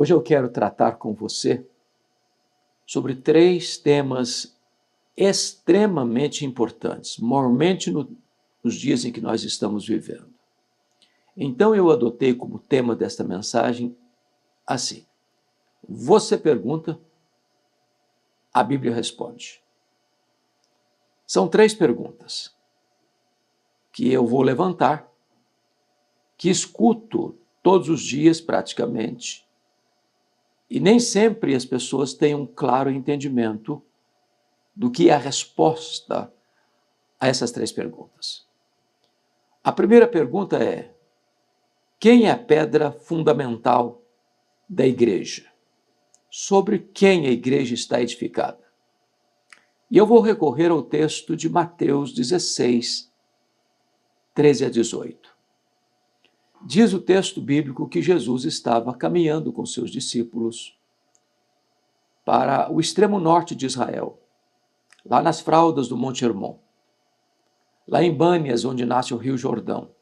Hoje eu quero tratar com você sobre 3 temas extremamente importantes, mormente nos dias em que nós estamos vivendo. Então eu adotei como tema desta mensagem assim: você pergunta, a Bíblia responde. São 3 perguntas que eu vou levantar, que escuto todos os dias praticamente, e nem sempre as pessoas têm um claro entendimento do que é a resposta a essas 3 perguntas. A primeira pergunta é: quem é a pedra fundamental da igreja? Sobre quem a igreja está edificada? E eu vou recorrer ao texto de Mateus 16, 13 a 18. Diz o texto bíblico que Jesus estava caminhando com seus discípulos para o extremo norte de Israel, lá nas fraldas do Monte Hermon, lá em Bânias, onde nasce o Rio Jordão,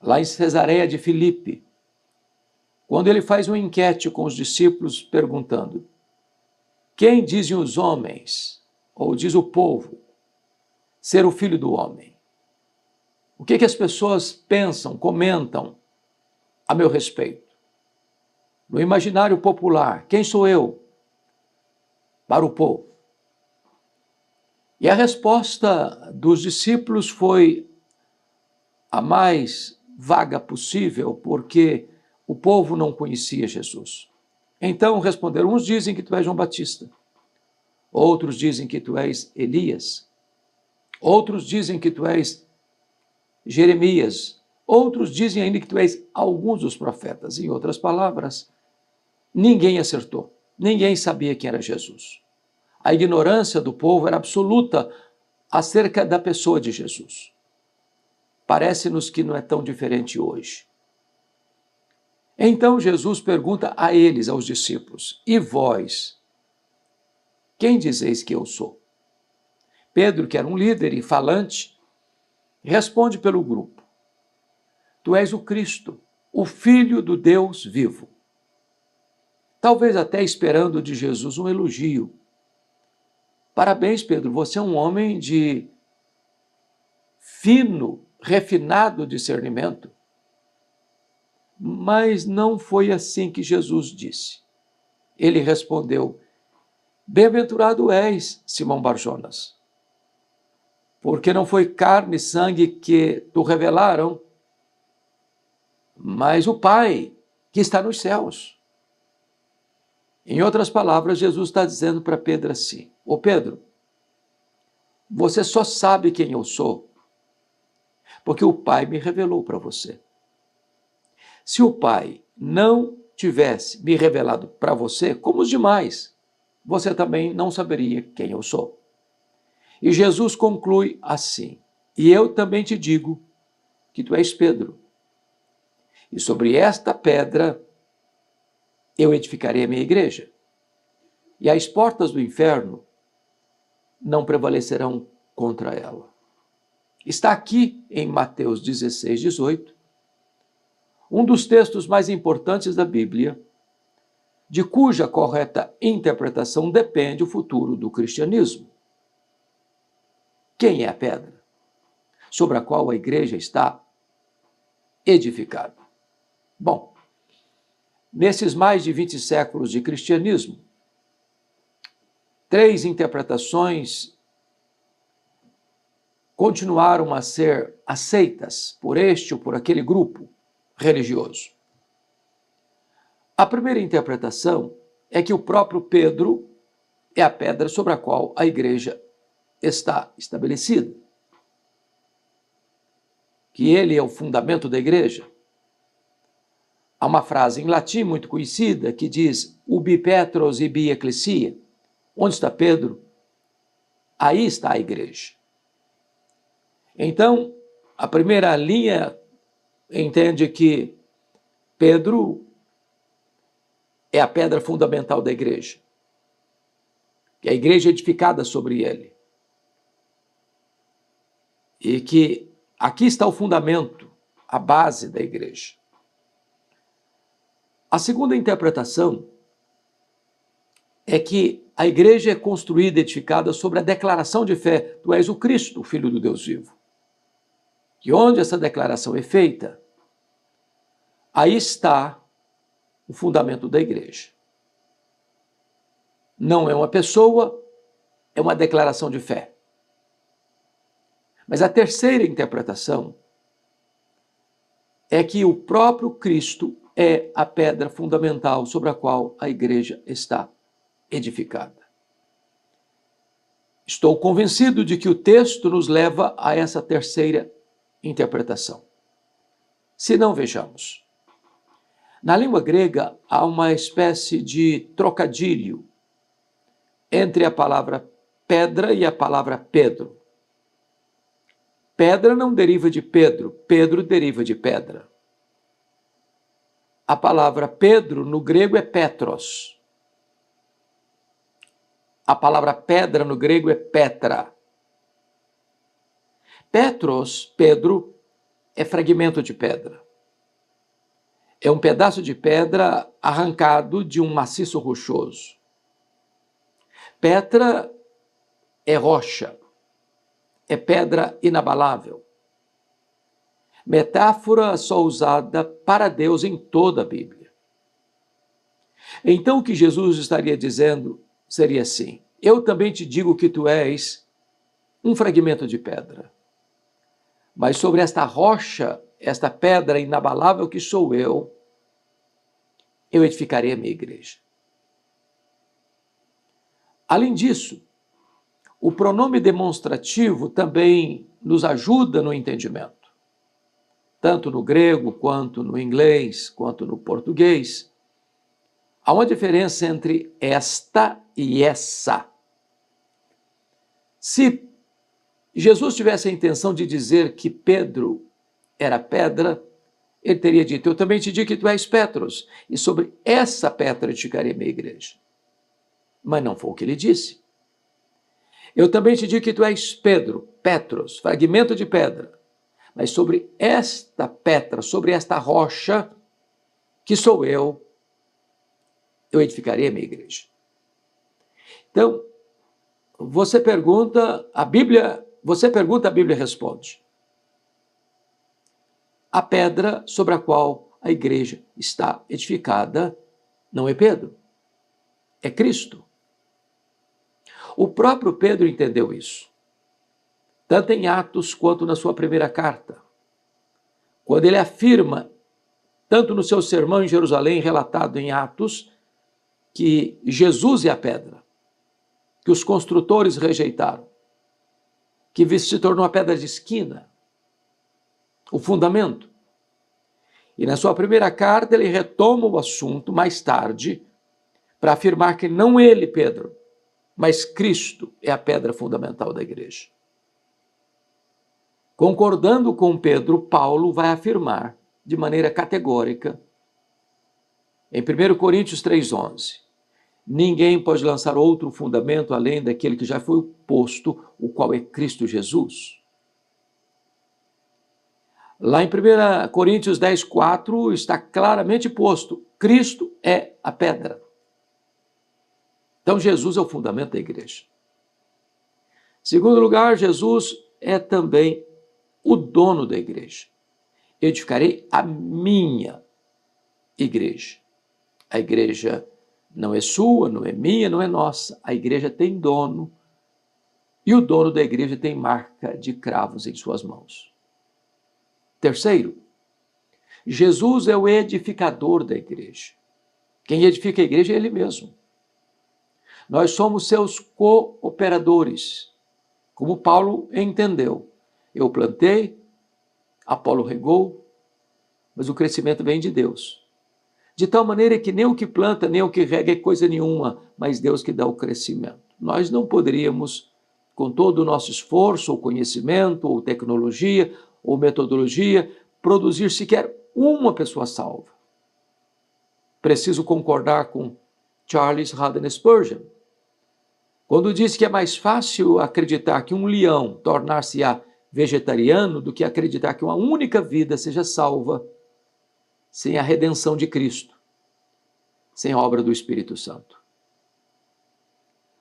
lá em Cesareia de Filipe, quando ele faz uma enquete com os discípulos perguntando: quem dizem os homens, ou diz o povo, ser o Filho do Homem? O que as pessoas pensam, comentam a meu respeito? No imaginário popular, quem sou eu para o povo? E a resposta dos discípulos foi a mais vaga possível, porque o povo não conhecia Jesus. Então responderam: uns dizem que tu és João Batista, outros dizem que tu és Elias, outros dizem que tu és Jeremias, outros dizem ainda que tu és alguns dos profetas. Em outras palavras, ninguém acertou, ninguém sabia quem era Jesus. A ignorância do povo era absoluta acerca da pessoa de Jesus. Parece-nos que não é tão diferente hoje. Então Jesus pergunta a eles, aos discípulos: e vós, quem dizeis que eu sou? Pedro, que era um líder e falante, responde pelo grupo: tu és o Cristo, o Filho do Deus vivo. Talvez até esperando de Jesus um elogio. Parabéns, Pedro, você é um homem de fino, refinado discernimento. Mas não foi assim que Jesus disse. Ele respondeu: bem-aventurado és, Simão Barjonas, porque não foi carne e sangue que tu revelaram, mas o Pai que está nos céus. Em outras palavras, Jesus está dizendo para Pedro assim: ô Pedro, você só sabe quem eu sou porque o Pai me revelou para você. Se o Pai não tivesse me revelado para você, como os demais, você também não saberia quem eu sou. E Jesus conclui assim: e eu também te digo que tu és Pedro, e sobre esta pedra eu edificarei a minha igreja, e as portas do inferno não prevalecerão contra ela. Está aqui em Mateus 16, 18, um dos textos mais importantes da Bíblia, de cuja correta interpretação depende o futuro do cristianismo. Quem é a pedra sobre a qual a igreja está edificada? Bom, nesses mais de 20 séculos de cristianismo, 3 interpretações continuaram a ser aceitas por este ou por aquele grupo religioso. A primeira interpretação é que o próprio Pedro é a pedra sobre a qual a igreja está estabelecida, que ele é o fundamento da igreja. Há uma frase em latim muito conhecida que diz: ubi Petros ibi ecclesia. Onde está Pedro? Aí está a igreja. Então, a primeira linha entende que Pedro é a pedra fundamental da igreja, que a igreja é edificada sobre ele, e que aqui está o fundamento, a base da igreja. A segunda interpretação é que a igreja é construída, edificada sobre a declaração de fé: tu és o Cristo, o Filho do Deus vivo. E onde essa declaração é feita, aí está o fundamento da igreja. Não é uma pessoa, é uma declaração de fé. Mas a terceira interpretação é que o próprio Cristo é a pedra fundamental sobre a qual a igreja está edificada. Estou convencido de que o texto nos leva a essa terceira interpretação. Se não, vejamos. Na língua grega, há uma espécie de trocadilho entre a palavra pedra e a palavra Pedro. Pedra não deriva de Pedro, Pedro deriva de pedra. A palavra Pedro no grego é Petros. A palavra pedra no grego é Petra. Petros, Pedro, é fragmento de pedra. É um pedaço de pedra arrancado de um maciço rochoso. Petra é rocha, é pedra inabalável. Metáfora só usada para Deus em toda a Bíblia. Então o que Jesus estaria dizendo seria assim: eu também te digo que tu és um fragmento de pedra. Mas sobre esta rocha, esta pedra inabalável que sou eu edificarei a minha igreja. Além disso, o pronome demonstrativo também nos ajuda no entendimento. Tanto no grego, quanto no inglês, quanto no português, há uma diferença entre esta e essa. Se Jesus tivesse a intenção de dizer que Pedro era pedra, ele teria dito: eu também te digo que tu és Petros, e sobre essa pedra edificarei minha igreja. Mas não foi o que ele disse. Eu também te digo que tu és Pedro, Petros, fragmento de pedra, mas sobre esta pedra, sobre esta rocha, que sou eu edificarei a minha igreja. Então, você pergunta, a Bíblia responde. A pedra sobre a qual a igreja está edificada não é Pedro, é Cristo. O próprio Pedro entendeu isso, tanto em Atos quanto na sua primeira carta, quando ele afirma, tanto no seu sermão em Jerusalém, relatado em Atos, que Jesus é a pedra, que os construtores rejeitaram, que se tornou a pedra de esquina, o fundamento. E na sua primeira carta ele retoma o assunto mais tarde para afirmar que não ele, Pedro, mas Cristo é a pedra fundamental da igreja. Concordando com Pedro, Paulo vai afirmar de maneira categórica, em 1 Coríntios 3,11, ninguém pode lançar outro fundamento além daquele que já foi posto, o qual é Cristo Jesus. Lá em 1 Coríntios 10,4 está claramente posto, Cristo é a pedra. Então Jesus é o fundamento da igreja. Em segundo lugar, Jesus é também o dono da igreja. Edificarei a minha igreja. A igreja não é sua, não é minha, não é nossa. A igreja tem dono e o dono da igreja tem marca de cravos em suas mãos. Terceiro, Jesus é o edificador da igreja. Quem edifica a igreja é ele mesmo. Nós somos seus cooperadores, como Paulo entendeu. Eu plantei, Apolo regou, mas o crescimento vem de Deus. De tal maneira que nem o que planta, nem o que rega é coisa nenhuma, mas Deus que dá o crescimento. Nós não poderíamos, com todo o nosso esforço, ou conhecimento, ou tecnologia, ou metodologia, produzir sequer uma pessoa salva. Preciso concordar com Charles Haddon Spurgeon, quando disse que é mais fácil acreditar que um leão tornar-se-á vegetariano do que acreditar que uma única vida seja salva sem a redenção de Cristo. sem a obra do Espírito Santo.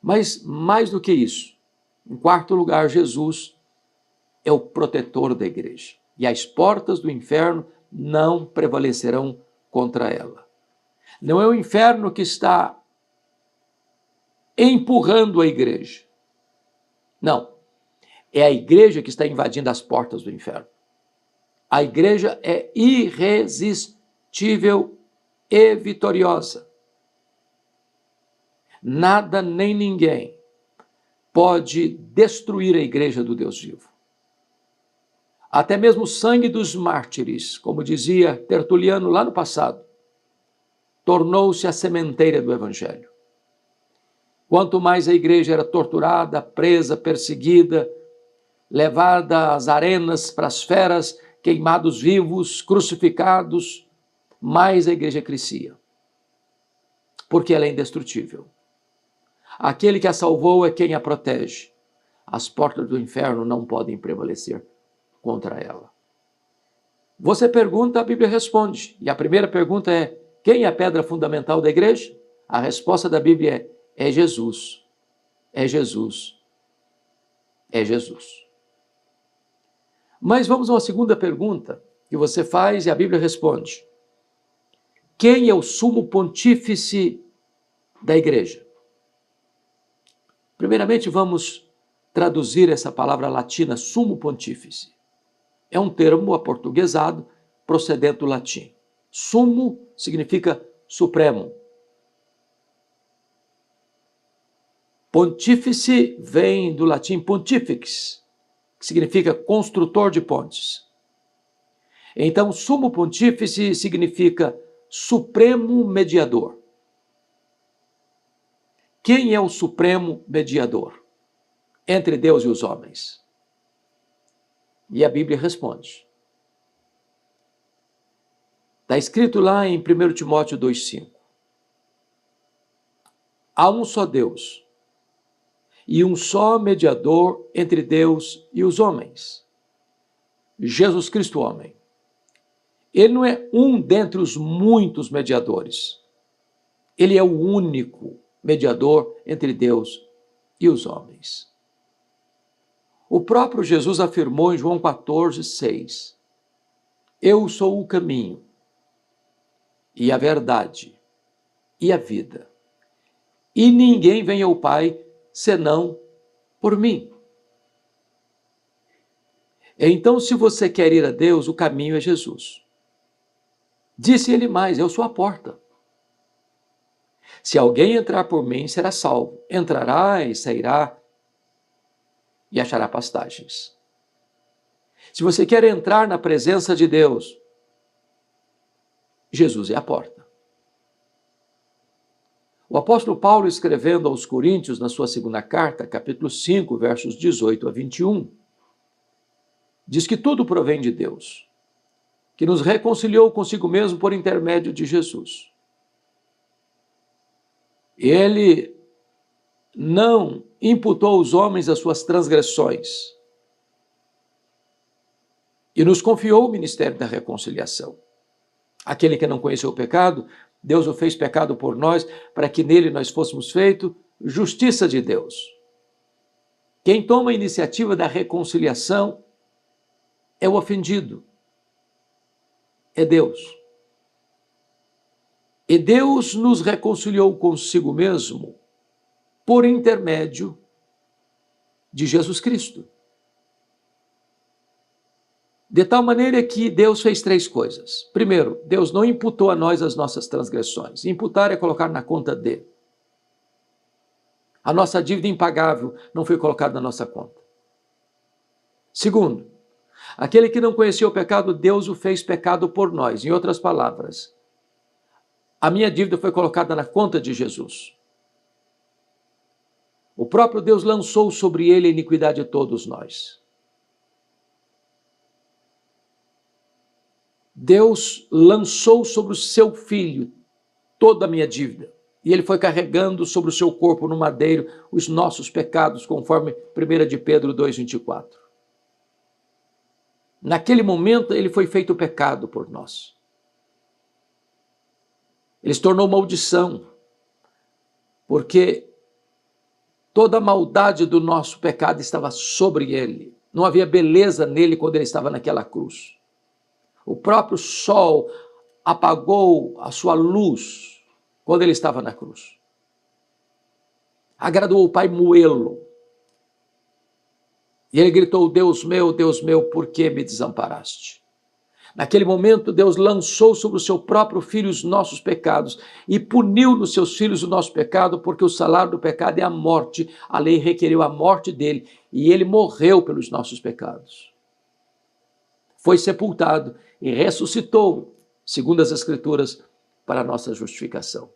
Mas, mais do que isso, em quarto lugar, Jesus é o protetor da igreja. E as portas do inferno não prevalecerão contra ela. Não é o inferno que está empurrando a igreja. Não. É a igreja que está invadindo as portas do inferno. A igreja é irresistível e vitoriosa. Nada nem ninguém pode destruir a igreja do Deus vivo. Até mesmo o sangue dos mártires, como dizia Tertuliano lá no passado, tornou-se a sementeira do evangelho. Quanto mais a igreja era torturada, presa, perseguida, levada às arenas, para as feras, queimados vivos, crucificados, mais a igreja crescia. Porque ela é indestrutível. Aquele que a salvou é quem a protege. As portas do inferno não podem prevalecer contra ela. Você pergunta, a Bíblia responde. E a primeira pergunta é: quem é a pedra fundamental da igreja? A resposta da Bíblia é Jesus. É Jesus. É Jesus. Mas vamos a uma segunda pergunta que você faz e a Bíblia responde. Quem é o sumo pontífice da igreja? Primeiramente, vamos traduzir essa palavra latina, sumo pontífice. É um termo aportuguesado procedente do latim. Sumo significa supremo. Pontífice vem do latim pontifex, que significa construtor de pontes. Então, sumo pontífice significa supremo mediador. Quem é o supremo mediador entre Deus e os homens? E a Bíblia responde. Está escrito lá em 1 Timóteo 2,5. Há um só Deus e um só mediador entre Deus e os homens. Jesus Cristo, homem. Ele não é um dentre os muitos mediadores. Ele é o único mediador entre Deus e os homens. O próprio Jesus afirmou em João 14,6: Eu sou o caminho, e a verdade, e a vida. E ninguém vem ao Pai senão por mim. Então, se você quer ir a Deus, o caminho é Jesus. Disse ele mais: eu sou a porta. Se alguém entrar por mim, será salvo. Entrará e sairá e achará pastagens. Se você quer entrar na presença de Deus, Jesus é a porta. O apóstolo Paulo, escrevendo aos Coríntios, na sua segunda carta, capítulo 5, versos 18 a 21, diz que tudo provém de Deus, que nos reconciliou consigo mesmo por intermédio de Jesus. Ele não imputou aos homens as suas transgressões e nos confiou o ministério da reconciliação. Aquele que não conheceu o pecado, Deus o fez pecado por nós, para que nele nós fôssemos feitos justiça de Deus. Quem toma a iniciativa da reconciliação é o ofendido. É Deus. E Deus nos reconciliou consigo mesmo por intermédio de Jesus Cristo. De tal maneira que Deus fez três coisas. Primeiro, Deus não imputou a nós as nossas transgressões. Imputar é colocar na conta dele. A nossa dívida impagável não foi colocada na nossa conta. Segundo, aquele que não conhecia o pecado, Deus o fez pecado por nós. Em outras palavras, a minha dívida foi colocada na conta de Jesus. O próprio Deus lançou sobre ele a iniquidade de todos nós. Deus lançou sobre o seu filho toda a minha dívida. E ele foi carregando sobre o seu corpo no madeiro os nossos pecados, conforme 1 de Pedro 2,24. Naquele momento ele foi feito pecado por nós. Ele se tornou maldição, porque toda a maldade do nosso pecado estava sobre ele. Não havia beleza nele quando ele estava naquela cruz. O próprio sol apagou a sua luz quando ele estava na cruz. Agradou o Pai moê-lo. E ele gritou: Deus meu, por que me desamparaste? Naquele momento, Deus lançou sobre o seu próprio filho os nossos pecados e puniu nos seus filhos o nosso pecado, porque o salário do pecado é a morte. A lei requeriu a morte dele e ele morreu pelos nossos pecados. Foi sepultado e ressuscitou, segundo as Escrituras, para a nossa justificação.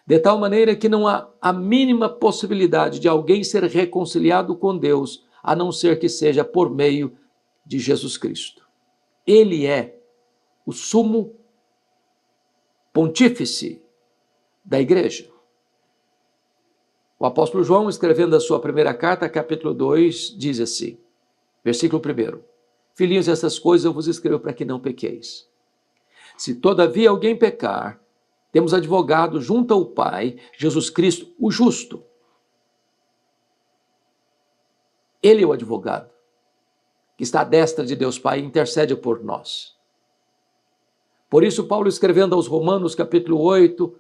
De tal maneira que não há a mínima possibilidade de alguém ser reconciliado com Deus, a não ser que seja por meio de Jesus Cristo. Ele é o sumo pontífice da igreja. O apóstolo João, escrevendo a sua primeira carta, capítulo 2, diz assim, versículo 1: Filhinhos, essas coisas eu vos escrevo para que não pequeis. Se todavia alguém pecar, temos advogado junto ao Pai, Jesus Cristo, o justo. Ele é o advogado que está à destra de Deus Pai e intercede por nós. Por isso, Paulo, escrevendo aos Romanos, capítulo 8,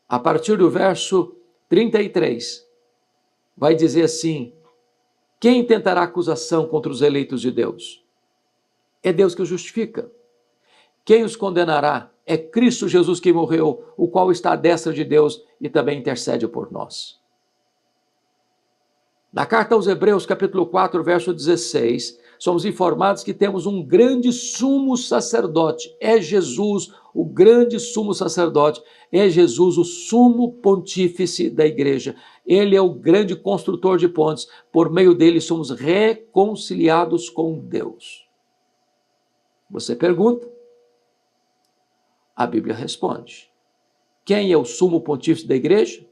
a partir do verso 33, vai dizer assim: quem tentará acusação contra os eleitos de Deus? É Deus que os justifica. Quem os condenará? É Cristo Jesus que morreu, o qual está à destra de Deus e também intercede por nós. Na carta aos Hebreus, capítulo 4, verso 16, somos informados que temos um grande sumo sacerdote. É Jesus, o grande sumo sacerdote. É Jesus, o sumo pontífice da igreja. Ele é o grande construtor de pontes. Por meio dele somos reconciliados com Deus. Você pergunta? A Bíblia responde. Quem é o sumo pontífice da igreja?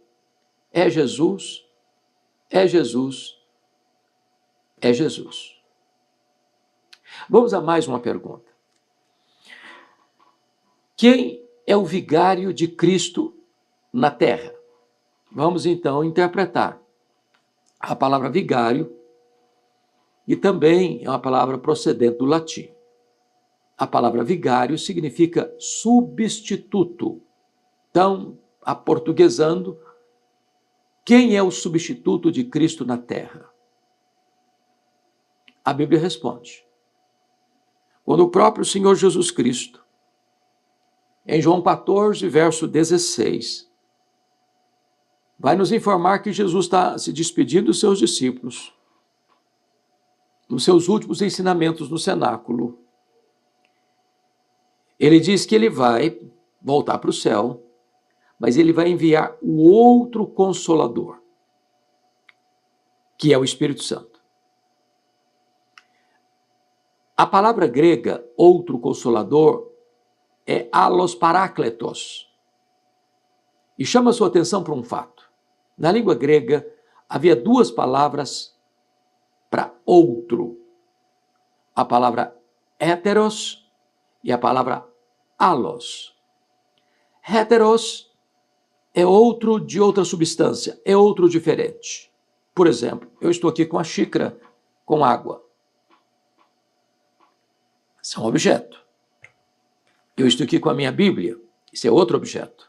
É Jesus. É Jesus, é Jesus. Vamos a mais uma pergunta. Quem é o vigário de Cristo na terra? Vamos então interpretar a palavra vigário, e também é uma palavra procedente do latim. A palavra vigário significa substituto. Então, aportuguesando, quem é o substituto de Cristo na terra? A Bíblia responde. Quando o próprio Senhor Jesus Cristo, em João 14, verso 16, vai nos informar que Jesus está se despedindo dos seus discípulos, nos seus últimos ensinamentos no cenáculo. Ele diz que ele vai voltar para o céu, mas ele vai enviar o outro Consolador, que é o Espírito Santo. A palavra grega, outro Consolador, é allos parácletos. E chama a sua atenção para um fato. Na língua grega, havia duas palavras para outro. A palavra heteros e a palavra allos. Heteros é outro de outra substância, é outro diferente. Por exemplo, eu estou aqui com a xícara com água. Isso é um objeto. Eu estou aqui com a minha Bíblia. Isso é outro objeto.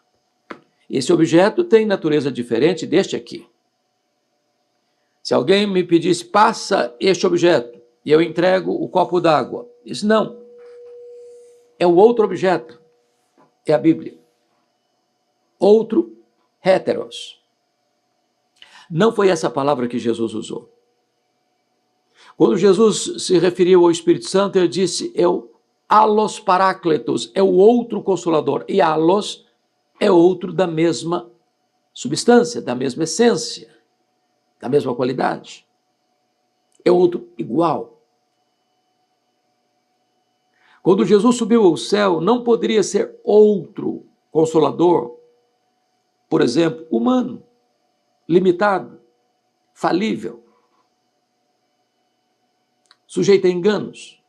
Esse objeto tem natureza diferente deste aqui. Se alguém me pedisse, passa este objeto, e eu entrego o copo d'água, diz não. É o outro objeto. É a Bíblia. Outro heteros. Não foi essa palavra que Jesus usou. Quando Jesus se referiu ao Espírito Santo, ele disse, é o allos parácletos, é o outro Consolador. E allos é outro da mesma substância, da mesma essência, da mesma qualidade. É outro igual. Quando Jesus subiu ao céu, não poderia ser outro Consolador, por exemplo, humano, limitado, falível, sujeito a enganos,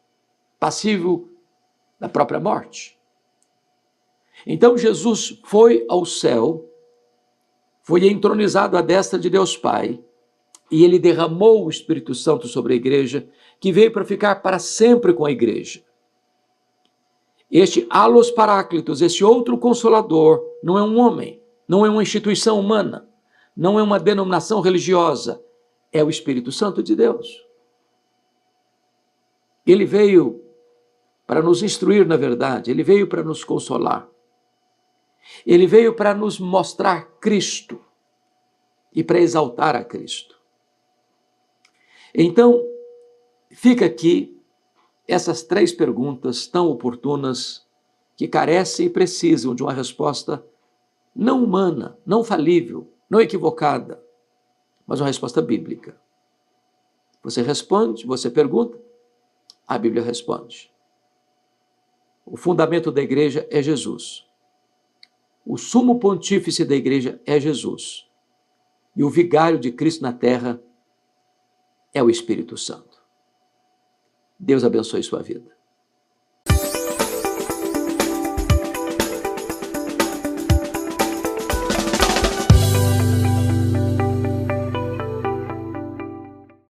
passível da própria morte. Então Jesus foi ao céu, foi entronizado à destra de Deus Pai, e ele derramou o Espírito Santo sobre a igreja, que veio para ficar para sempre com a igreja. Este Allos Paráclitos, esse outro Consolador, não é um homem, não é uma instituição humana, não é uma denominação religiosa, é o Espírito Santo de Deus. Ele veio para nos instruir na verdade, ele veio para nos consolar, ele veio para nos mostrar Cristo e para exaltar a Cristo. Então, fica aqui essas 3 perguntas tão oportunas que carecem e precisam de uma resposta não humana, não falível, não equivocada, mas uma resposta bíblica. Você responde, você pergunta, a Bíblia responde. O fundamento da igreja é Jesus. O sumo pontífice da igreja é Jesus. E o vigário de Cristo na terra é o Espírito Santo. Deus abençoe sua vida.